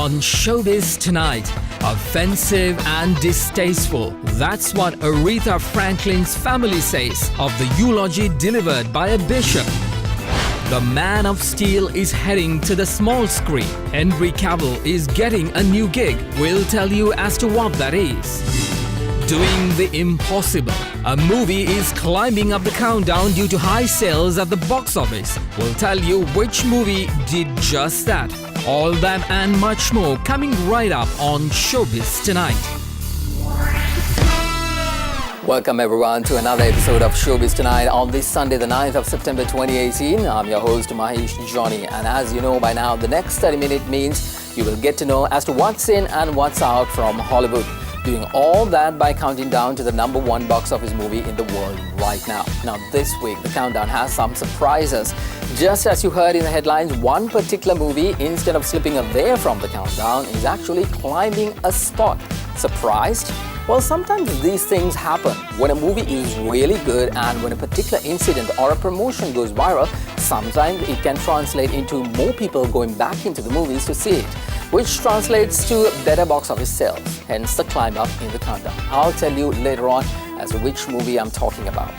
on Showbiz Tonight. Offensive and distasteful. That's what Aretha Franklin's family says of the eulogy delivered by a bishop. The Man of Steel is heading to the small screen. Cavill is getting a new gig. We'll tell you as to what that is. Doing the impossible. A movie is climbing up the countdown due to high sales at the box office. We'll tell you which movie did just that. All that and much more coming right up on Showbiz Tonight. Welcome everyone to another episode of Showbiz Tonight on this Sunday, the 9th of September 2018. I'm your host, Mahieash Johnney, and as you know by now, the next 30 minutes means you will get to know as to what's in and what's out from Hollywood. Doing all that by counting down to the number one box office movie in the world right now. Now this week, the countdown has some surprises. Just as you heard in the headlines, one particular movie, instead of slipping away from the countdown, is actually climbing a spot. Surprised? Well, sometimes these things happen. When a movie is really good and when a particular incident or a promotion goes viral, sometimes it can translate into more people going back into the movies to see it, which translates to better box office sales, hence the climb up in the countdown. I'll tell you later on as to which movie I'm talking about.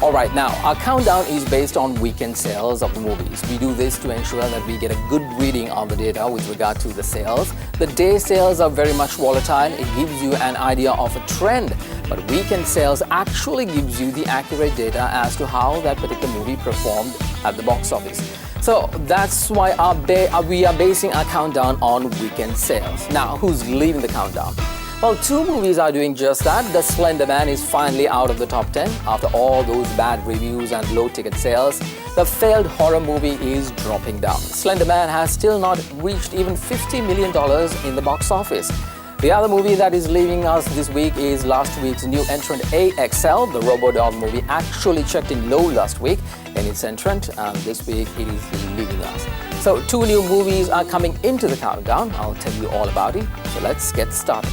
Alright, now our countdown is based on weekend sales of the movies. We do this to ensure that we get a good reading on the data with regard to the sales. The day sales are very much volatile. It gives you an idea of a trend. But weekend sales actually gives you the accurate data as to how that particular movie performed at the box office. So that's why we are basing our countdown on weekend sales. Now, who's leading the countdown? Well, two movies are doing just that. The Slender Man is finally out of the top 10 after all those bad reviews and low ticket sales. The failed horror movie is dropping down. Slender Man has still not reached even $50 million in the box office. The other movie that is leaving us this week is last week's new entrant AXL. The RoboDog movie actually checked in low last week in its entrant, and this week it is leaving us. So two new movies are coming into the countdown. I'll tell you all about it. So let's get started.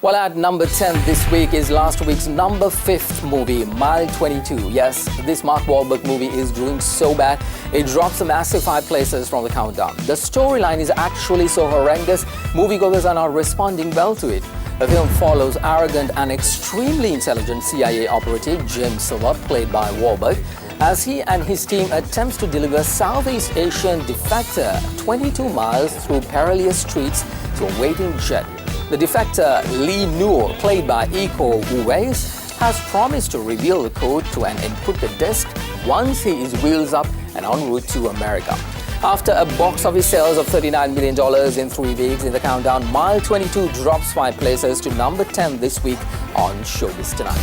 Well, at number 10 this week is last week's number 5th movie, Mile 22. Yes, this Mark Wahlberg movie is doing so bad, it drops a massive 5 places from the countdown. The storyline is actually so horrendous, moviegoers are not responding well to it. The film follows arrogant and extremely intelligent CIA operative Jim Silver, played by Wahlberg, as he and his team attempts to deliver Southeast Asian defector 22 miles through perilous streets to a waiting jet. The defector Lee Noor, played by Iko Uwais, has promised to reveal the code to an encrypted disk once he is wheels up and en route to America. After a box office sales of $39 million in 3 weeks in the countdown, Mile 22 drops 5 places to number 10 this week on Showbiz Tonight.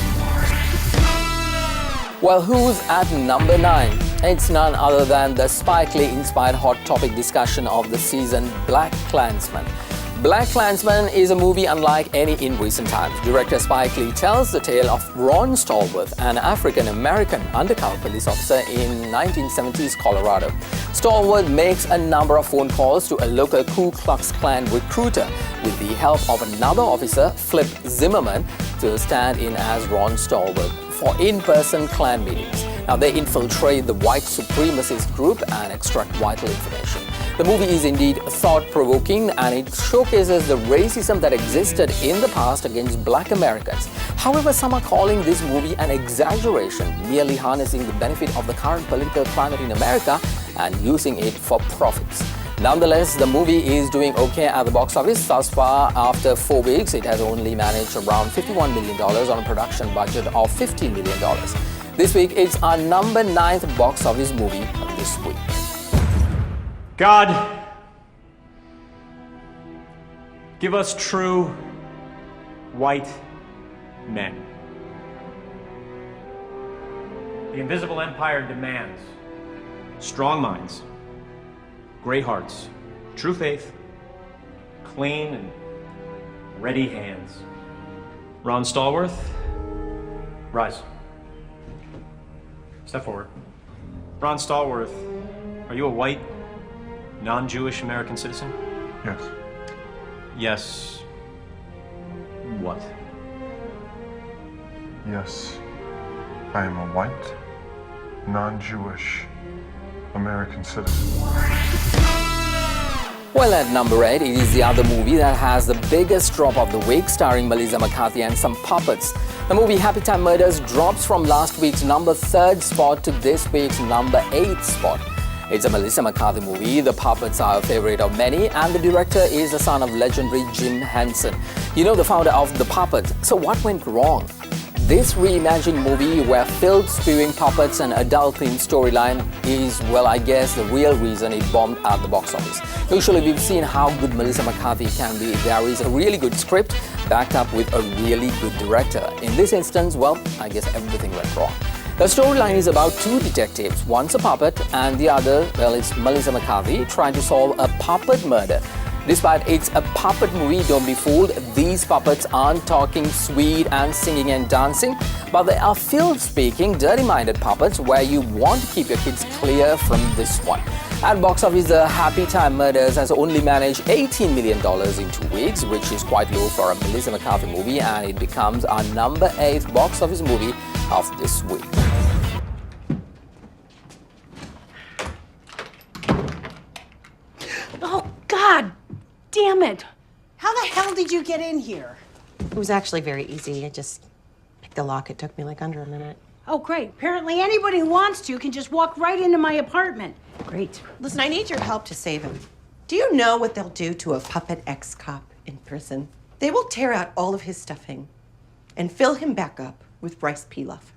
Well, who's at number 9? It's none other than the Spike Lee-inspired hot topic discussion of the season, Black Klansman. Black Klansman is a movie unlike any in recent times. Director Spike Lee tells the tale of Ron Stallworth, an African-American undercover police officer in 1970s Colorado. Stallworth makes a number of phone calls to a local Ku Klux Klan recruiter with the help of another officer, Flip Zimmerman, to stand in as Ron Stallworth for in-person Klan meetings. Now, they infiltrate the white supremacist group and extract vital information. The movie is indeed thought-provoking and it showcases the racism that existed in the past against black Americans. However, some are calling this movie an exaggeration, merely harnessing the benefit of the current political climate in America and using it for profits. Nonetheless, the movie is doing okay at the box office. Thus far, after 4 weeks, it has only managed around $51 million on a production budget of $15 million. This week, it's our number 9th box office movie of this week. God, give us true white men. The invisible empire demands strong minds, great hearts, true faith, clean and ready hands. Ron Stallworth, rise. Step forward. Ron Stallworth, are you a white, non-Jewish American citizen? Yes. Yes. What? Yes. I am a white, non-Jewish American citizen. Well, at number 8, it is the other movie that has the biggest drop of the week, starring Melissa McCarthy and some puppets. The movie Happy Time Murders drops from last week's number 3rd spot to this week's number 8th spot. It's a Melissa McCarthy movie. The puppets are a favorite of many, and the director is the son of legendary Jim Henson. You know, the founder of the puppets. So what went wrong? This reimagined movie where filled spewing puppets and adult-themed storyline is, well, I guess, the real reason it bombed at the box office. Usually we've seen how good Melissa McCarthy can be if there is a really good script backed up with a really good director. In this instance, well, I guess everything went wrong. The storyline is about two detectives. One's a puppet and the other, well, it's Melissa McCarthy trying to solve a puppet murder. Despite it's a puppet movie, don't be fooled. These puppets aren't talking sweet and singing and dancing, but they are filled-speaking, dirty-minded puppets where you want to keep your kids clear from this one. At box office, the Happy Time Murders has only managed $18 million in 2 weeks, which is quite low for a Melissa McCarthy movie, and it becomes our number 8th box office movie of this week. Oh, God! Damn it! How the hell did you get in here? It was actually very easy. I just picked the lock. It took me like under a minute. Oh, great. Apparently anybody who wants to can just walk right into my apartment. Great. Listen, I need your help to save him. Do you know what they'll do to a puppet ex-cop in prison? They will tear out all of his stuffing and fill him back up with rice pilaf.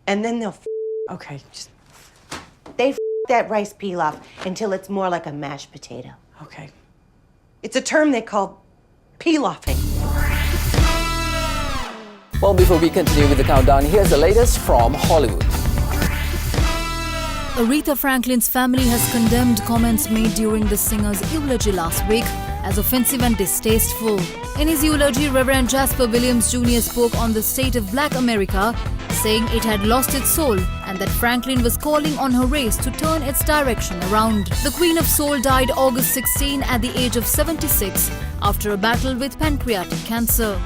And then they'll Okay, just... They that rice pilaf until it's more like a mashed potato. Okay. It's a term they call pilafing. Well, before we continue with the countdown, here's the latest from Hollywood. Aretha Franklin's family has condemned comments made during the singer's eulogy last week as offensive and distasteful. In his eulogy, Reverend Jasper Williams Jr. spoke on the state of Black America, saying it had lost its soul and that Franklin was calling on her race to turn its direction around. The Queen of Soul died August 16 at the age of 76 after a battle with pancreatic cancer.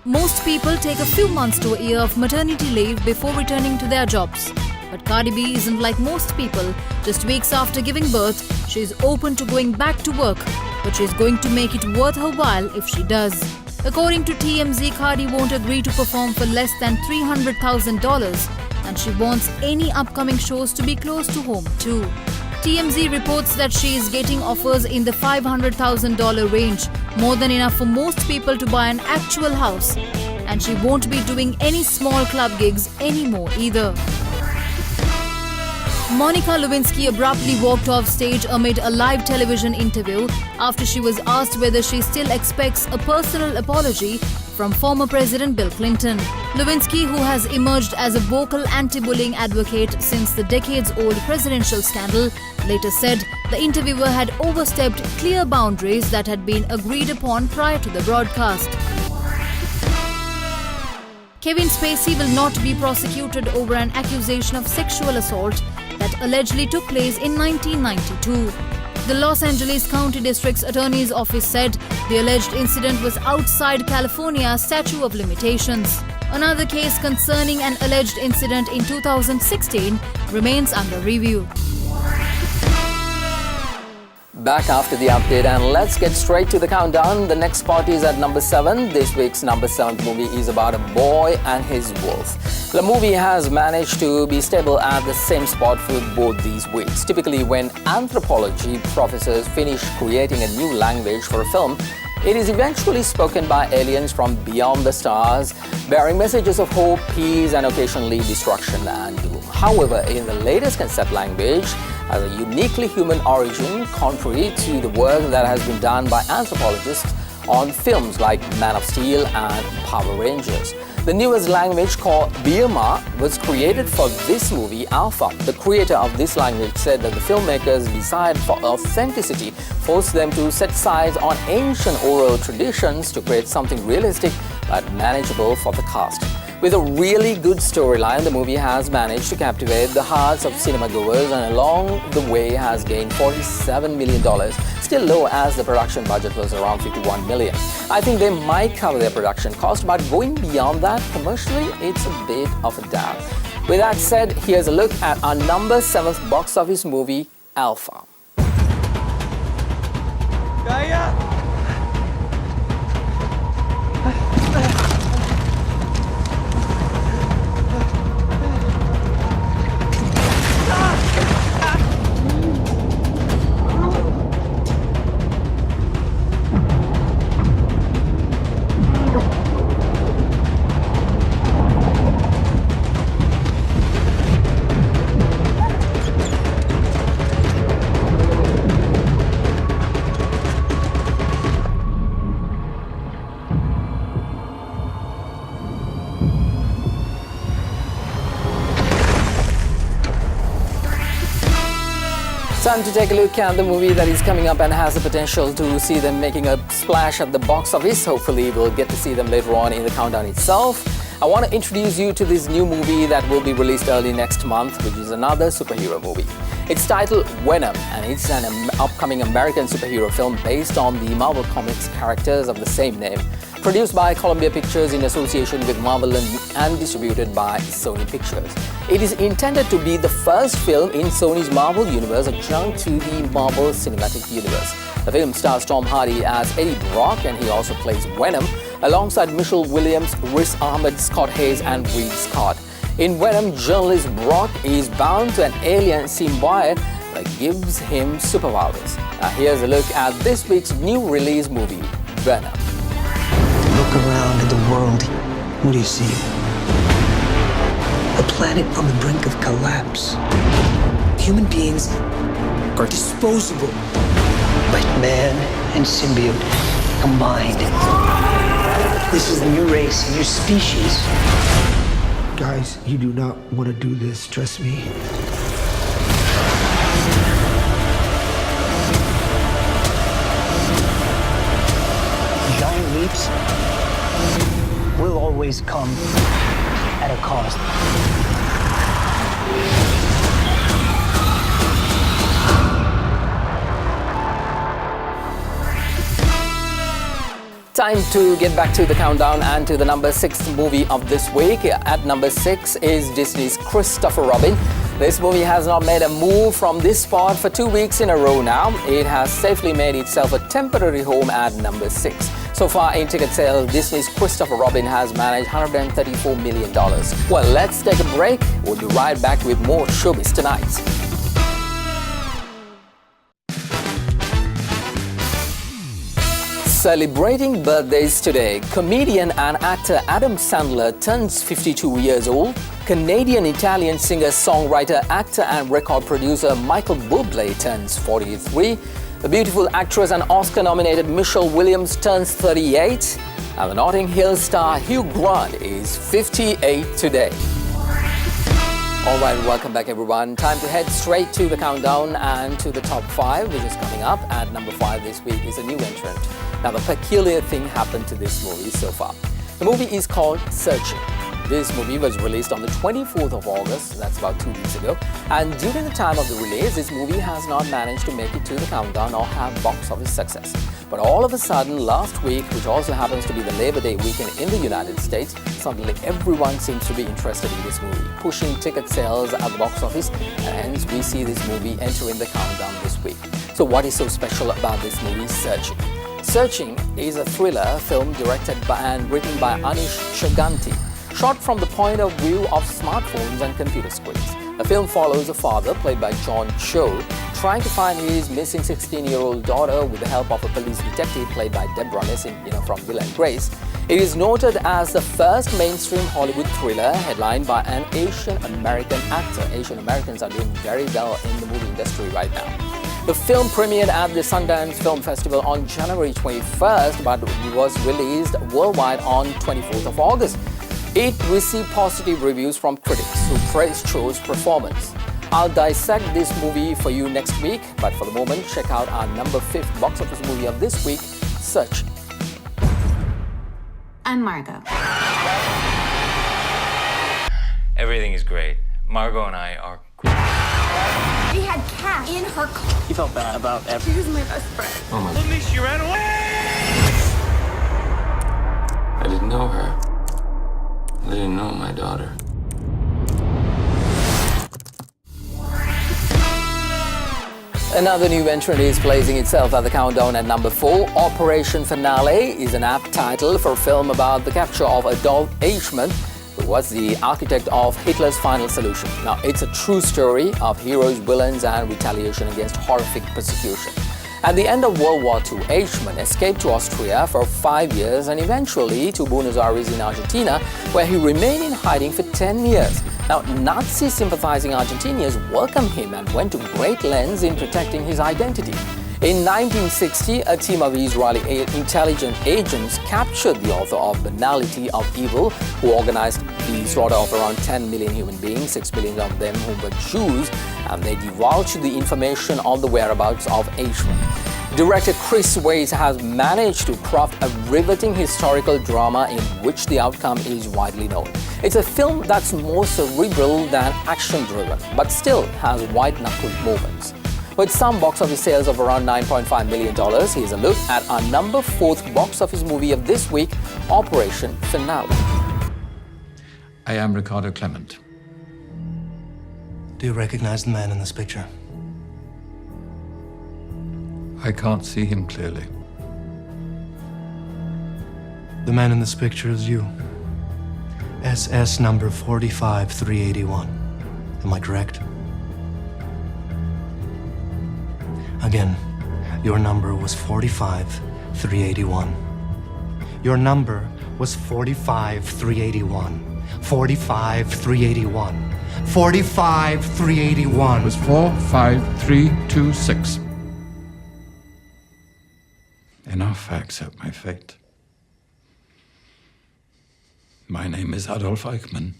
Most people take a few months to a year of maternity leave before returning to their jobs. But Cardi B isn't like most people. Just weeks after giving birth, she's open to going back to work, but she's going to make it worth her while if she does. According to TMZ, Cardi won't agree to perform for less than $300,000, and she wants any upcoming shows to be close to home too. TMZ reports that she is getting offers in the $500,000 range, more than enough for most people to buy an actual house. And she won't be doing any small club gigs anymore either. Monica Lewinsky abruptly walked off stage amid a live television interview after she was asked whether she still expects a personal apology from former President Bill Clinton. Lewinsky, who has emerged as a vocal anti-bullying advocate since the decades-old presidential scandal, later said the interviewer had overstepped clear boundaries that had been agreed upon prior to the broadcast. Kevin Spacey will not be prosecuted over an accusation of sexual assault that allegedly took place in 1992. The Los Angeles County District's Attorney's Office said the alleged incident was outside California's statute of limitations. Another case concerning an alleged incident in 2016 remains under review. Back after the update, and let's get straight to the countdown. The next spot is at number 7. This week's number 7th movie is about a boy and his wolf. The movie has managed to be stable at the same spot for both these weeks. Typically, when anthropology professors finish creating a new language for a film, it is eventually spoken by aliens from beyond the stars, bearing messages of hope, peace, and occasionally destruction and doom. However, in the latest concept language, has a uniquely human origin, contrary to the work that has been done by anthropologists on films like Man of Steel and Power Rangers. The newest language, called Birma, was created for this movie, Alpha. The creator of this language said that the filmmakers' desire for authenticity forced them to set sides on ancient oral traditions to create something realistic but manageable for the cast. With a really good storyline, the movie has managed to captivate the hearts of cinema-goers and along the way has gained $47 million, still low as the production budget was around $51 million. I think they might cover their production cost, but going beyond that, commercially, it's a bit of a doubt. With that said, here's a look at our number 7th box office movie, Alpha. Time to take a look at the movie that is coming up and has the potential to see them making a splash at the box office. Hopefully, we'll get to see them later on in the countdown itself. I want to introduce you to this new movie that will be released early next month, which is another superhero movie. It's titled Venom, and it's an upcoming American superhero film based on the Marvel Comics characters of the same name, produced by Columbia Pictures in association with Marvel and distributed by Sony Pictures. It is intended to be the first film in Sony's Marvel Universe adjunct to the Marvel Cinematic Universe. The film stars Tom Hardy as Eddie Brock, and he also plays Venom, alongside Michelle Williams, Riz Ahmed, Scott Hayes, and Reed Scott. In Venom, journalist Brock is bound to an alien symbiote that gives him superpowers. Now here's a look at this week's new release movie, Venom. Look around at the world. What do you see? A planet on the brink of collapse. Human beings are disposable. But man and symbiote combined. This is a new race, a new species. Guys, you do not want to do this, trust me. Giant leaps will always come at a cost. Time to get back to the countdown and to the number 6th movie of this week. At number 6 is Disney's Christopher Robin. This movie has not made a move from this spot for 2 weeks in a row now. It has safely made itself a temporary home at number 6. So far in ticket sales, Disney's Christopher Robin has managed $134 million. Well, let's take a break. We'll be right back with more Showbiz Tonight. Celebrating birthdays today, comedian and actor Adam Sandler turns 52 years old. Canadian-Italian singer-songwriter, actor and record producer Michael Bublé turns 43. The beautiful actress and Oscar-nominated Michelle Williams turns 38. And the Notting Hill star Hugh Grant is 58 today. All right, welcome back everyone. Time to head straight to the countdown and to the top 5, which is coming up. At number 5 this week is a new entrant. Now, the peculiar thing happened to this movie so far. The movie is called Searching. This movie was released on the 24th of August, that's about 2 weeks ago. And during the time of the release, this movie has not managed to make it to the countdown or have box office success. But all of a sudden, last week, which also happens to be the Labor Day weekend in the United States, suddenly everyone seems to be interested in this movie, pushing ticket sales at the box office, and hence we see this movie entering the countdown this week. So what is so special about this movie, Searching? Searching is a thriller film directed by and written by Mahieash Johnney, shot from the point of view of smartphones and computer screens. The film follows a father, played by John Cho, trying to find his missing 16-year-old daughter with the help of a police detective played by Deborah Messing, from Will and Grace. It is noted as the first mainstream Hollywood thriller headlined by an Asian American actor. Asian Americans are doing very well in the movie industry right now. The film premiered at the Sundance Film Festival on January 21st, but was released worldwide on 24th of August. It received positive reviews from critics who praised Cho's performance. I'll dissect this movie for you next week, but for the moment, check out our number 5th box office movie of this week, Searching. I'm Margot. Everything is great. Margot and I are great. We had cash in her car. You felt bad about everything. She was my best friend. Oh my. At least she ran away! I didn't know her. I didn't know my daughter. Another new entrant is placing itself at the countdown at number 4. Operation Finale is an apt title for a film about the capture of Adolf Eichmann, who was the architect of Hitler's final solution. Now, it's a true story of heroes, villains, and retaliation against horrific persecution. At the end of World War II, Eichmann escaped to Austria for 5 years and eventually to Buenos Aires in Argentina, where he remained in hiding for 10 years. Now, Nazi-sympathizing Argentinians welcomed him and went to great lengths in protecting his identity. In 1960, a team of Israeli intelligence agents captured the author of Banality of Evil, who organized the slaughter of around 10 million human beings, 6 million of them who were Jews, and they divulged the information on the whereabouts of Eichmann. Director Chris Weitz has managed to craft a riveting historical drama in which the outcome is widely known. It's a film that's more cerebral than action-driven, but still has white-knuckled moments. With some box office sales of around $9.5 million, here's a look at our number 4th box office movie of this week, Operation Finale. I am Ricardo Clement. Do you recognize the man in this picture? I can't see him clearly. The man in this picture is you. SS number 45381. Am I correct? Again, your number was 45381. Your number was 45381. 45381. 45381. It was 45326. Enough, I accept my fate. My name is Adolf Eichmann.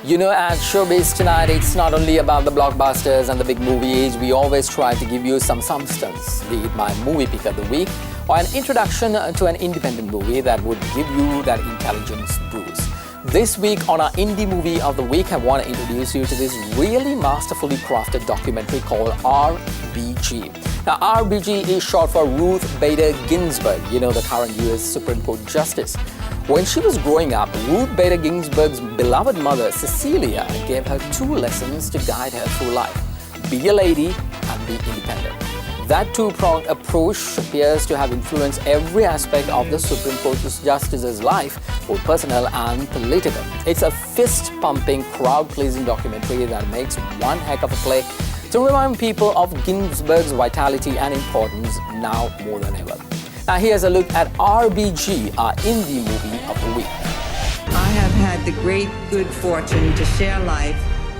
You know, at Showbiz Tonight, it's not only about the blockbusters and the big movies. We always try to give you some substance, be it my movie pick of the week or an introduction to an independent movie that would give you that intelligence boost. This week on our Indie Movie of the Week, I want to introduce you to this really masterfully crafted documentary called RBG. Now, RBG is short for Ruth Bader Ginsburg, you know, the current US Supreme Court Justice. When she was growing up, Ruth Bader Ginsburg's beloved mother, Cecilia, gave her 2 lessons to guide her through life: be a lady and be independent. That two-pronged approach appears to have influenced every aspect of the Supreme Court Justice's life, both personal and political. It's a fist-pumping, crowd-pleasing documentary that makes one heck of a play to remind people of Ginsburg's vitality and importance now more than ever. Now here's a look at RBG, our Indie Movie of the Week. I have had the great good fortune to share life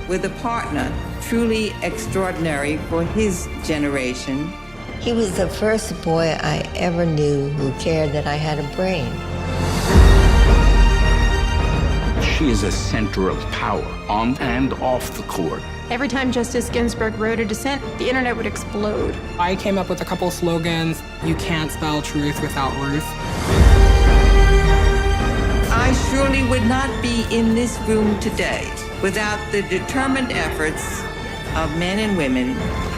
with a partner truly extraordinary for his generation. He was the first boy I ever knew who cared that I had a brain. She is a center of power on and off the court. Every time Justice Ginsburg wrote a dissent, the internet would explode. I came up with a couple slogans. You can't spell truth without Ruth. I surely would not be in this room today without the determined efforts of men and women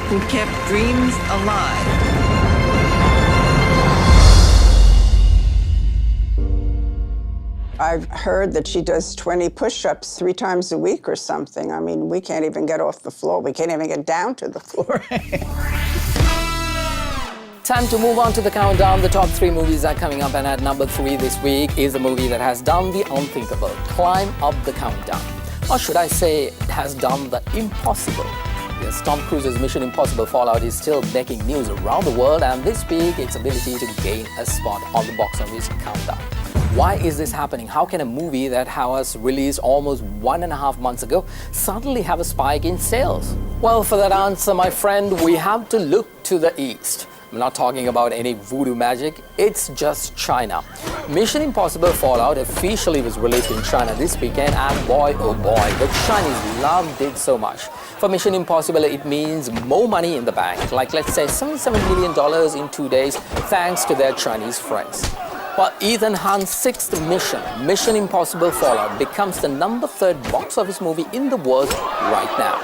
who kept dreams alive. I've heard that she does 20 push-ups 3 times a week or something. I mean, we can't even get off the floor. We can't even get down to the floor. Time to move on to the countdown. The top 3 movies are coming up, and at number 3 this week is a movie that has done the unthinkable, climb up the countdown. Or should I say, has done the impossible. Yes, Tom Cruise's Mission Impossible Fallout is still making news around the world, and this week its ability to gain a spot on the box office countdown. Why is this happening? How can a movie that was released almost 1.5 months ago suddenly have a spike in sales? Well, for that answer, my friend, we have to look to the east. I'm not talking about any voodoo magic, it's just China. Mission Impossible Fallout officially was released in China this weekend, and boy oh boy, the Chinese loved it so much. For Mission Impossible, it means more money in the bank, like let's say $77 million in 2 days, thanks to their Chinese friends. While Ethan Hunt's 6th mission, Mission Impossible Fallout, becomes the number 3rd box office movie in the world right now.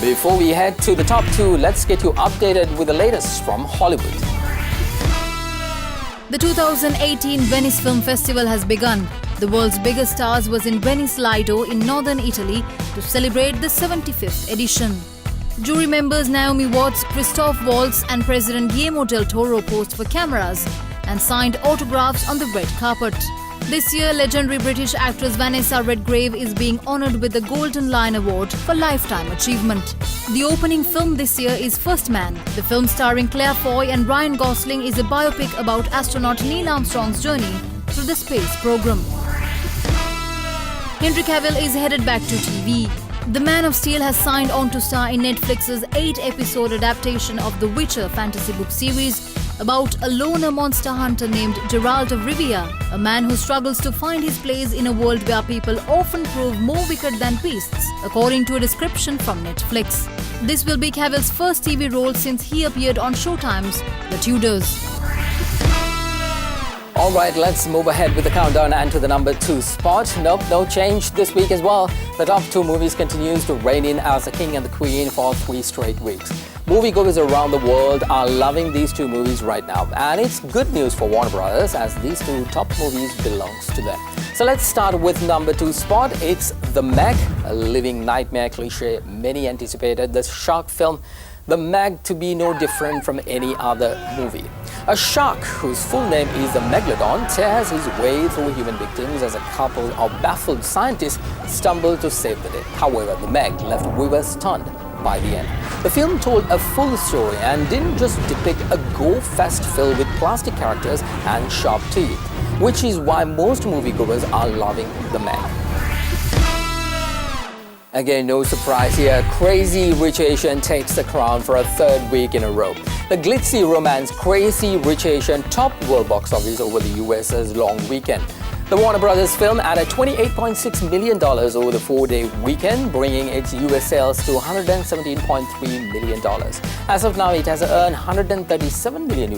Before we head to the top 2, let's get you updated with the latest from Hollywood. The 2018 Venice Film Festival has begun. The world's biggest stars was in Venice Lido in northern Italy to celebrate the 75th edition. Jury members Naomi Watts, Christoph Waltz and President Guillermo del Toro posed for cameras and signed autographs on the red carpet. This year, legendary British actress Vanessa Redgrave is being honoured with the Golden Lion Award for Lifetime Achievement. The opening film this year is First Man. The film starring Claire Foy and Ryan Gosling is a biopic about astronaut Neil Armstrong's journey through the space program. Henry Cavill is headed back to TV. The Man of Steel has signed on to star in Netflix's 8-episode adaptation of the Witcher fantasy book series about a loner monster hunter named Geralt of Rivia, a man who struggles to find his place in a world where people often prove more wicked than beasts, according to a description from Netflix. This will be Cavill's first TV role since he appeared on Showtime's The Tudors. Alright, let's move ahead with the countdown and to the number 2 spot. Nope, no change this week as well. The top 2 movies continues to reign in as the King and the Queen for 3 straight weeks. Moviegoers around the world are loving these 2 movies right now, and it's good news for Warner Brothers as these 2 top movies belongs to them. So let's start with number 2 spot. It's The Meg, a living nightmare cliche. Many anticipated the shark film The Meg to be no different from any other movie. A shark whose full name is the Megalodon tears his way through human victims as a couple of baffled scientists stumble to save the day. However, The Meg left viewers stunned by the end. The film told a full story and didn't just depict a gore-fest filled with plastic characters and sharp teeth, which is why most moviegoers are loving The Meg. Again, no surprise here, Crazy Rich Asian takes the crown for a 3rd week in a row. The glitzy romance Crazy Rich Asian topped world box office over the US's long weekend. The Warner Brothers film added $28.6 million over the 4-day weekend, bringing its US sales to $117.3 million. As of now, it has earned $137 million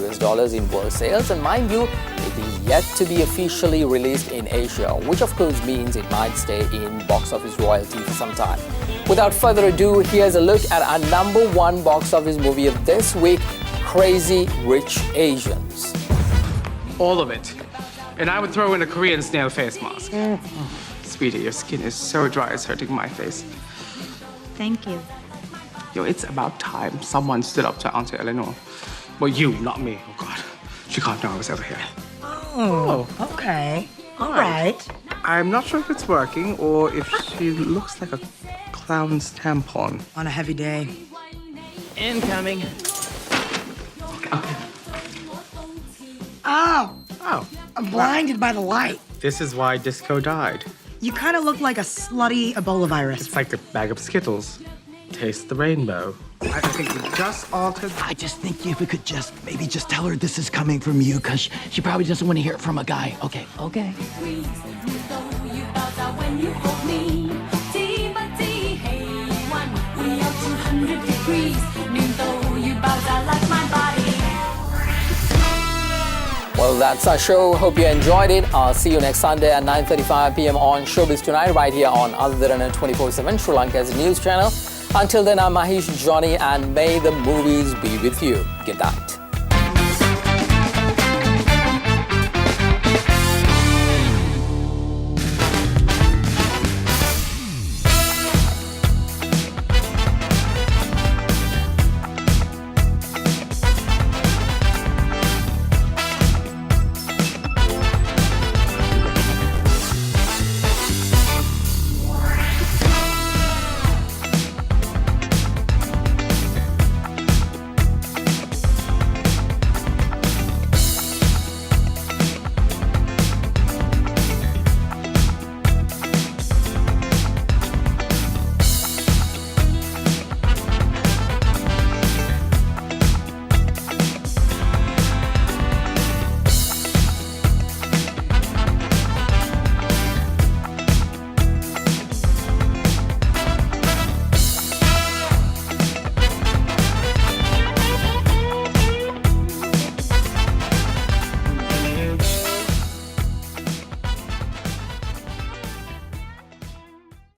in world sales, and mind you, it is yet to be officially released in Asia, which of course means it might stay in box office royalty for some time. Without further ado, here's a look at our number 1 box office movie of this week, Crazy Rich Asians. All of it. And I would throw in a Korean snail face mask. Sweetie, your skin is so dry, it's hurting my face. Thank you. Yo, it's about time someone stood up to Auntie Eleanor. Well, you, not me. Oh, God. She can't know I was ever here. Oh, okay. All right. I'm not sure if it's working or if she looks like a clown's tampon. On a heavy day. Incoming. Okay. Oh. Oh. I'm blinded by the light. This is why disco died. You kind of look like a slutty Ebola virus. It's like a bag of Skittles. Taste the rainbow. I think we just altered. I just think if we could maybe just tell her this is coming from you, because she probably doesn't want to hear it from a guy. Okay, okay. Well, that's our show. Hope you enjoyed it. I'll see you next Sunday at 9:35 p.m. on Showbiz Tonight, right here on Other Than 24/7, Sri Lanka's news channel. Until then, I'm Mahieash Johnney, and may the movies be with you. Good night.